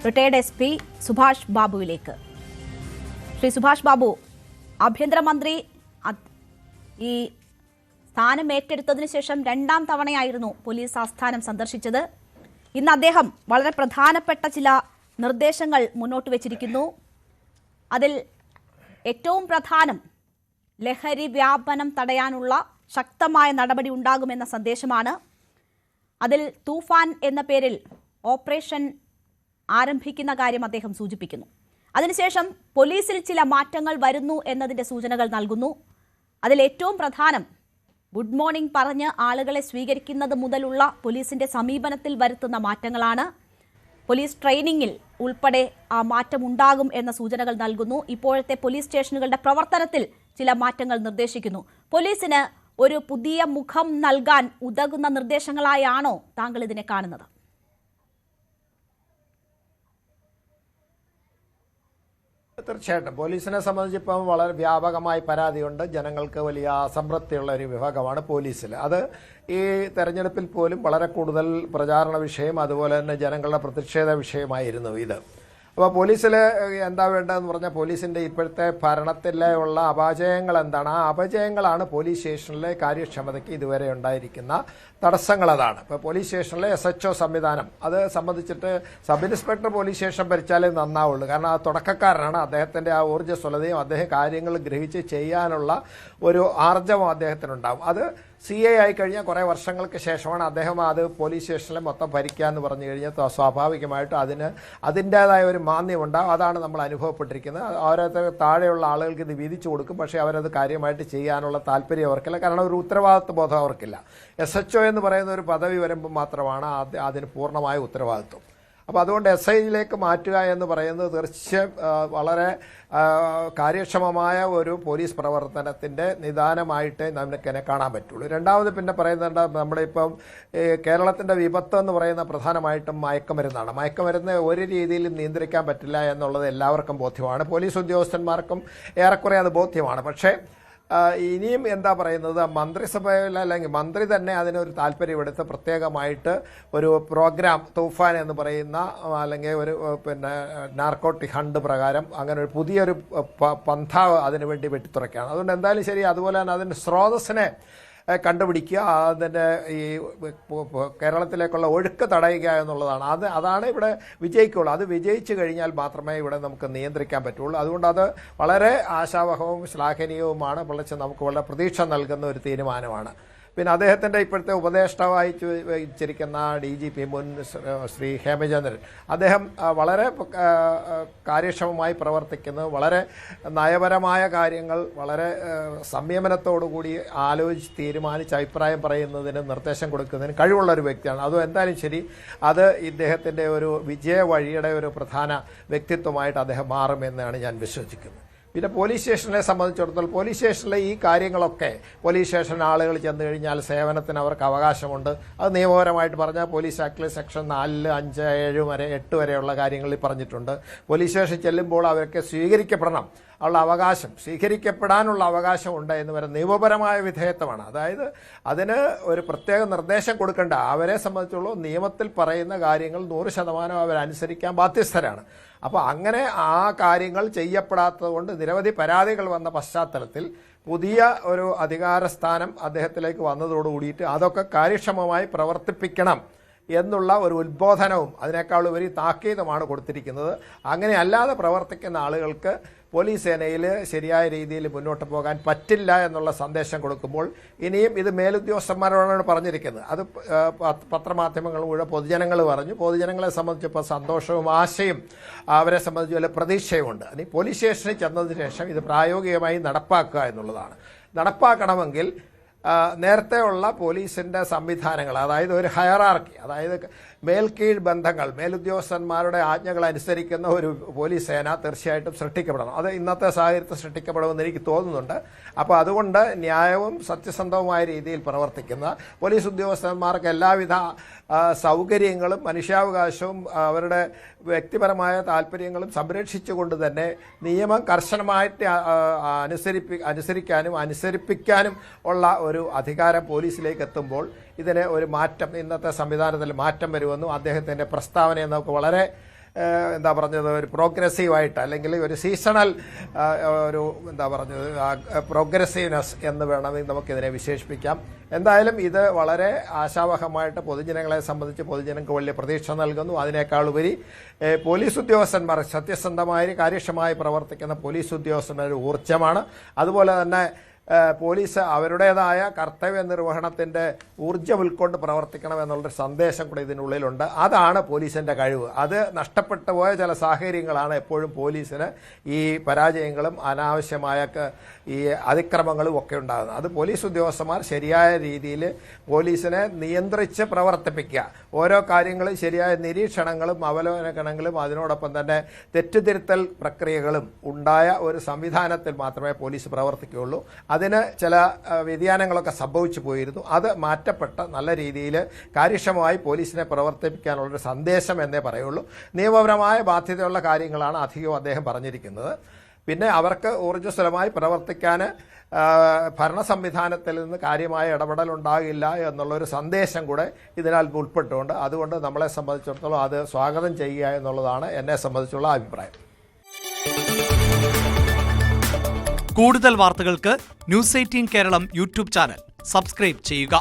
Retired SP Subhash ബാബുവിലേക്ക്. ശ്രീ സുഭാഷ് ബാബു, ആഭ്യന്തരമന്ത്രി ഈ സ്ഥാനം ഏറ്റെടുത്തതിനു ശേഷം രണ്ടാം തവണയായിരുന്നു പോലീസ് ആസ്ഥാനം സന്ദർശിച്ചത്. ഇന്ന് അദ്ദേഹം വളരെ പ്രധാനപ്പെട്ട ചില നിർദ്ദേശങ്ങൾ മുന്നോട്ട് വെച്ചിരിക്കുന്നു. അതിൽ ഏറ്റവും പ്രധാനം ലഹരി വ്യാപനം തടയാനുള്ള ശക്തമായ നടപടി ഉണ്ടാകുമെന്ന സന്ദേശമാണ്. അതിൽ തൂഫാൻ എന്ന പേരിൽ ഓപ്പറേഷൻ ആരംഭിക്കുന്ന കാര്യം അദ്ദേഹം സൂചിപ്പിക്കുന്നു. അതിനുശേഷം പോലീസിൽ ചില മാറ്റങ്ങൾ വരുന്നു എന്നതിൻ്റെ സൂചനകൾ നൽകുന്നു. അതിൽ ഏറ്റവും പ്രധാനം ഗുഡ് മോർണിംഗ് പറഞ്ഞ് ആളുകളെ സ്വീകരിക്കുന്നത് മുതലുള്ള പോലീസിന്റെ സമീപനത്തിൽ വരുത്തുന്ന മാറ്റങ്ങളാണ്. പോലീസ് ട്രെയിനിങ്ങിൽ ഉൾപ്പെടെ ആ മാറ്റം ഉണ്ടാകും എന്ന സൂചനകൾ നൽകുന്നു. ഇപ്പോഴത്തെ പോലീസ് സ്റ്റേഷനുകളുടെ പ്രവർത്തനത്തിൽ ചില മാറ്റങ്ങൾ നിർദ്ദേശിക്കുന്നു. പോലീസിന് ഒരു പുതിയ മുഖം നൽകാൻ ഉതകുന്ന നിർദ്ദേശങ്ങളായാണോ താങ്കൾ ഇതിനെ കാണുന്നത്? തീർച്ചയായിട്ടും പോലീസിനെ സംബന്ധിച്ചിപ്പം വളരെ വ്യാപകമായി പരാതിയുണ്ട്. ജനങ്ങൾക്ക് വലിയ അസംതൃപ്തിയുള്ള ഒരു വിഭാഗമാണ് പോലീസിൽ. അത് ഈ തെരഞ്ഞെടുപ്പിൽ പോലും വളരെ കൂടുതൽ പ്രചാരണ വിഷയം, അതുപോലെ തന്നെ ജനങ്ങളുടെ പ്രതിഷേധ വിഷയമായിരുന്നു ഇത്. അപ്പോൾ പോലീസിൽ എന്താ വേണ്ടതെന്ന് പറഞ്ഞാൽ പോലീസിൻ്റെ ഇപ്പോഴത്തെ ഭരണത്തിലുള്ള അപജയങ്ങൾ എന്താണ്? ആ അപജയങ്ങളാണ് പോലീസ് സ്റ്റേഷനിലെ കാര്യക്ഷമതയ്ക്ക് ഇതുവരെ ഉണ്ടായിരിക്കുന്ന തടസ്സങ്ങൾ. അതാണ് ഇപ്പോൾ പോലീസ് സ്റ്റേഷനിലെ SHO സംവിധാനം. അത് സംബന്ധിച്ചിട്ട് സബ് ഇൻസ്പെക്ടർ പോലീസ് സ്റ്റേഷൻ ഭരിച്ചാലേ നന്നാവുള്ളൂ. കാരണം ആ തുടക്കക്കാരനാണ്. അദ്ദേഹത്തിൻ്റെ ആ ഊർജ്ജസ്വലതയും അദ്ദേഹം കാര്യങ്ങൾ ഗ്രഹിച്ച് ചെയ്യാനുള്ള ഒരു ആർജവം അദ്ദേഹത്തിനുണ്ടാവും. അത് CA ആയി കഴിഞ്ഞാൽ കുറേ വർഷങ്ങൾക്ക് ശേഷമാണ് അദ്ദേഹം അത് പോലീസ് സ്റ്റേഷനിലെ മൊത്തം ഭരിക്കുക എന്ന് പറഞ്ഞു കഴിഞ്ഞാൽ സ്വാഭാവികമായിട്ടും അതിൻ്റേതായ ഒരു മാന്യമുണ്ടാകും. അതാണ് നമ്മൾ അനുഭവപ്പെട്ടിരിക്കുന്നത്. ഓരോരുത്തർ താഴെയുള്ള ആളുകൾക്ക് ഇത് വീതിച്ചു കൊടുക്കും, പക്ഷേ അവരത് കാര്യമായിട്ട് ചെയ്യാനുള്ള താല്പര്യം അവർക്കില്ല. കാരണം ഒരു ഉത്തരവാദിത്വ ബോധം അവർക്കില്ല. SHO എന്ന് പറയുന്ന ഒരു പദവി വരുമ്പോൾ മാത്രമാണ് അതിന് പൂർണ്ണമായ ഉത്തരവാദിത്വം. അപ്പോൾ അതുകൊണ്ട് SIയിലേക്ക് മാറ്റുക എന്ന് പറയുന്നത് തീർച്ചയായും വളരെ കാര്യക്ഷമമായ ഒരു പോലീസ് പ്രവർത്തനത്തിൻ്റെ നിദാനമായിട്ടേ നമുക്കെന്നെ കാണാൻ പറ്റുള്ളൂ. രണ്ടാമത് പിന്നെ പറയുന്നുണ്ട്, നമ്മുടെ ഇപ്പം കേരളത്തിൻ്റെ വിപത്ത് എന്ന് പറയുന്ന പ്രധാനമായിട്ടും മയക്കുമരുന്നാണ്. മയക്കുമരുന്ന് ഒരു രീതിയിലും നിയന്ത്രിക്കാൻ പറ്റില്ല എന്നുള്ളത് എല്ലാവർക്കും ബോധ്യമാണ്. പോലീസ് ഉദ്യോഗസ്ഥന്മാർക്കും ഏറെക്കുറെ അത് ബോധ്യമാണ്. പക്ഷേ ഇനിയും എന്താ പറയുന്നത്, മന്ത്രിസഭയിൽ അല്ലെങ്കിൽ മന്ത്രി തന്നെ അതിനൊരു താല്പര്യമെടുത്ത് പ്രത്യേകമായിട്ട് ഒരു പ്രോഗ്രാം തൂഫാൻ എന്ന് പറയുന്ന അല്ലെങ്കിൽ ഒരു നാർക്കോട്ടിക് ഹണ്ട് പ്രകാരം അങ്ങനെ ഒരു പുതിയൊരു പന്ഥാവ് അതിനുവേണ്ടി വെട്ടിത്തുറയ്ക്കുകയാണ്. അതുകൊണ്ട് എന്തായാലും ശരി, അതുപോലെ തന്നെ അതിൻ്റെ സ്രോതസ്സിനെ കണ്ടുപിടിക്കുക, അതിൻ്റെ ഈ കേരളത്തിലേക്കുള്ള ഒഴുക്ക് തടയുക എന്നുള്ളതാണ്. അതാണ് ഇവിടെ വിജയിക്കുള്ളൂ. അത് വിജയിച്ചു കഴിഞ്ഞാൽ മാത്രമേ ഇവിടെ നമുക്ക് നിയന്ത്രിക്കാൻ പറ്റുള്ളൂ. അതുകൊണ്ട് അത് വളരെ ആശാവഹവും ശ്ലാഘനീയവുമാണ്. നമുക്ക് വളരെ പ്രതീക്ഷ നൽകുന്ന ഒരു തീരുമാനമാണ്. പിന്നെ അദ്ദേഹത്തിൻ്റെ ഇപ്പോഴത്തെ ഉപദേഷ്ടാവായി വെച്ചിരിക്കുന്ന DGP മുൻ ശ്രീ ഹേമചന്ദ്രൻ, അദ്ദേഹം വളരെ കാര്യക്ഷമമായി പ്രവർത്തിക്കുന്നു. വളരെ നയപരമായ കാര്യങ്ങൾ വളരെ സംയമനത്തോടുകൂടി ആലോചിച്ച് തീരുമാനിച്ച് അഭിപ്രായം പറയുന്നതിന് നിർദ്ദേശം കൊടുക്കുന്നതിന് കഴിവുള്ള ഒരു വ്യക്തിയാണ്. അതും എന്തായാലും ശരി, അത് ഇദ്ദേഹത്തിൻ്റെ ഒരു വിജയ വഴിയുടെ ഒരു പ്രധാന വ്യക്തിത്വമായിട്ട് അദ്ദേഹം മാറുമെന്നാണ് ഞാൻ വിശ്വസിക്കുന്നത്. പിന്നെ പോലീസ് സ്റ്റേഷനെ സംബന്ധിച്ചിടത്തോളം പോലീസ് സ്റ്റേഷനിലെ ഈ കാര്യങ്ങളൊക്കെ പോലീസ് സ്റ്റേഷൻ ആളുകൾ ചെന്ന് കഴിഞ്ഞാൽ സേവനത്തിന് അവർക്ക് അവകാശമുണ്ട്. അത് നിയമപരമായിട്ട് പറഞ്ഞാൽ പോലീസ് ആക്ടിലെ സെക്ഷൻ 4, 5, 7 വരെ 8 വരെയുള്ള കാര്യങ്ങളിൽ പറഞ്ഞിട്ടുണ്ട്. പോലീസ് സ്റ്റേഷൻ ചെല്ലുമ്പോൾ അവർക്ക് സ്വീകരിക്കപ്പെടണം ഉള്ള അവകാശം, സ്വീകരിക്കപ്പെടാനുള്ള അവകാശമുണ്ട് എന്ന് പറയുന്നത് നിയമപരമായ വിധേയത്വമാണ്. അതായത് അതിന് ഒരു പ്രത്യേക നിർദ്ദേശം കൊടുക്കേണ്ട. അവരെ സംബന്ധിച്ചുള്ള നിയമത്തിൽ പറയുന്ന കാര്യങ്ങൾ 100% അവരനുസരിക്കാൻ ബാധ്യസ്ഥരാണ്. അപ്പോൾ അങ്ങനെ ആ കാര്യങ്ങൾ ചെയ്യപ്പെടാത്തത് കൊണ്ട് നിരവധി പരാതികൾ വന്ന പശ്ചാത്തലത്തിൽ പുതിയ ഒരു അധികാരസ്ഥാനം അദ്ദേഹത്തിലേക്ക് വന്നതോടുകൂടിയിട്ട് അതൊക്കെ കാര്യക്ഷമമായി പ്രവർത്തിപ്പിക്കണം എന്നുള്ള ഒരു ഉദ്ബോധനവും അതിനേക്കാൾ ഉപരി താക്കീതുമാണ് കൊടുത്തിരിക്കുന്നത്. അങ്ങനെ അല്ലാതെ പ്രവർത്തിക്കുന്ന ആളുകൾക്ക് പോലീസ് സേനയിൽ ശരിയായ രീതിയിൽ മുന്നോട്ട് പോകാൻ പറ്റില്ല എന്നുള്ള സന്ദേശം കൊടുക്കുമ്പോൾ ഇനിയും ഇത് മേലുദ്യോഗസ്ഥന്മാരോടാണ് പറഞ്ഞിരിക്കുന്നത്. അത് പത്രമാധ്യമങ്ങൾ മുഴുവൻ പൊതുജനങ്ങൾ പറഞ്ഞു. പൊതുജനങ്ങളെ സംബന്ധിച്ചപ്പോൾ സന്തോഷവും ആശയും അവരെ സംബന്ധിച്ച് വല്ല പ്രതീക്ഷയുമുണ്ട്. ഇനി പോലീസ് സ്റ്റേഷനിൽ ചെന്നതിന് ശേഷം ഇത് പ്രായോഗികമായി നടപ്പാക്കുക എന്നുള്ളതാണ്. നടപ്പാക്കണമെങ്കിൽ നേരത്തെ ഉള്ള പോലീസിൻ്റെ സംവിധാനങ്ങൾ, അതായത് ഒരു ഹയറാർക്കി, അതായത് മേൽക്കീഴ് ബന്ധങ്ങൾ, മേലുദ്യോഗസ്ഥന്മാരുടെ ആജ്ഞകൾ അനുസരിക്കുന്ന ഒരു പോലീസ് സേന തീർച്ചയായിട്ടും സൃഷ്ടിക്കപ്പെടണം. അത് ഇന്നത്തെ സാഹചര്യത്തിൽ സൃഷ്ടിക്കപ്പെടുമെന്ന് എനിക്ക് തോന്നുന്നുണ്ട്. അപ്പോൾ അതുകൊണ്ട് ന്യായവും സത്യസന്ധവുമായ രീതിയിൽ പ്രവർത്തിക്കുന്ന പോലീസ് ഉദ്യോഗസ്ഥന്മാർക്ക് എല്ലാവിധ സൗകര്യങ്ങളും മനുഷ്യാവകാശവും അവരുടെ വ്യക്തിപരമായ താല്പര്യങ്ങളും സംരക്ഷിച്ചുകൊണ്ട് തന്നെ നിയമം കർശനമായിട്ട് അനുസരിക്കാനും അനുസരിപ്പിക്കാനും ഉള്ള ഒരു അധികാരം പോലീസിലേക്ക് എത്തുമ്പോൾ ഇതിന് ഒരു മാറ്റം, ഇന്നത്തെ സംവിധാനത്തിൽ മാറ്റം വരുമെന്നും അദ്ദേഹത്തിൻ്റെ പ്രസ്താവനയെ നമുക്ക് വളരെ എന്താ പറഞ്ഞത് ഒരു പ്രോഗ്രസീവായിട്ട് അല്ലെങ്കിൽ ഒരു സീസണൽ ഒരു എന്താ പറഞ്ഞത് പ്രോഗ്രസീവ്നെസ് എന്ന് വേണമെങ്കിൽ നമുക്കിതിനെ വിശേഷിപ്പിക്കാം. എന്തായാലും ഇത് വളരെ ആശാവഹമായിട്ട് പൊതുജനങ്ങളെ സംബന്ധിച്ച് പൊതുജനങ്ങൾക്ക് വലിയ പ്രതീക്ഷ നൽകുന്നു. അതിനേക്കാളുപരി പോലീസ് ഉദ്യോഗസ്ഥന്മാർ സത്യസന്ധമായി കാര്യക്ഷമമായി പ്രവർത്തിക്കുന്ന പോലീസ് ഉദ്യോഗസ്ഥന്മാർ ഊർജ്ജമാണ്. അതുപോലെ തന്നെ പോലീസ് അവരുടേതായ കർത്തവ്യ നിർവഹണത്തിൻ്റെ ഊർജ്ജം ഉൾക്കൊണ്ട് പ്രവർത്തിക്കണം എന്നുള്ളൊരു സന്ദേശം കൂടെ ഇതിനുള്ളിലുണ്ട്. അതാണ് പോലീസിൻ്റെ കഴിവ്. അത് നഷ്ടപ്പെട്ടു പോയ ചില സാഹചര്യങ്ങളാണ് എപ്പോഴും പോലീസിന് ഈ പരാജയങ്ങളും അനാവശ്യമായ ഈ അതിക്രമങ്ങളും ഒക്കെ ഉണ്ടാകുന്നത്. അത് പോലീസ് ഉദ്യോഗസ്ഥന്മാർ ശരിയായ രീതിയിൽ പോലീസിനെ നിയന്ത്രിച്ച് പ്രവർത്തിപ്പിക്കുക, ഓരോ കാര്യങ്ങളും ശരിയായ നിരീക്ഷണങ്ങളും അവലോകനങ്ങളും അതിനോടൊപ്പം തന്നെ തെറ്റുതിരുത്തൽ പ്രക്രിയകളും ഉണ്ടായ ഒരു സംവിധാനത്തിൽ മാത്രമേ പോലീസ് പ്രവർത്തിക്കുകയുള്ളൂ. അതിന് ചില വ്യതിയാനങ്ങളൊക്കെ സംഭവിച്ചു പോയിരുന്നു. അത് മാറ്റപ്പെട്ട് നല്ല രീതിയിൽ കാര്യക്ഷമമായി പോലീസിനെ പ്രവർത്തിപ്പിക്കാനുള്ളൊരു സന്ദേശം എന്നേ പറയുള്ളൂ. നിയമപരമായ ബാധ്യതയുള്ള കാര്യങ്ങളാണ് അധികവും അദ്ദേഹം പറഞ്ഞിരിക്കുന്നത്. പിന്നെ അവർക്ക് ഊർജ്ജസ്വലമായി പ്രവർത്തിക്കാൻ ഭരണ സംവിധാനത്തിൽ നിന്ന് കാര്യമായ ഇടപെടൽ ഉണ്ടാകില്ല എന്നുള്ളൊരു സന്ദേശം കൂടെ ഇതിനാൽ ഉൾപ്പെട്ടുകൊണ്ട് അതുകൊണ്ട് നമ്മളെ സംബന്ധിച്ചിടത്തോളം അത് സ്വാഗതം ചെയ്യുക എന്നുള്ളതാണ് എന്നെ സംബന്ധിച്ചുള്ള അഭിപ്രായം. കൂടുതൽ വാർത്തകൾക്ക് news 18 Keralam YouTube channel subscribe ചെയ്യുക.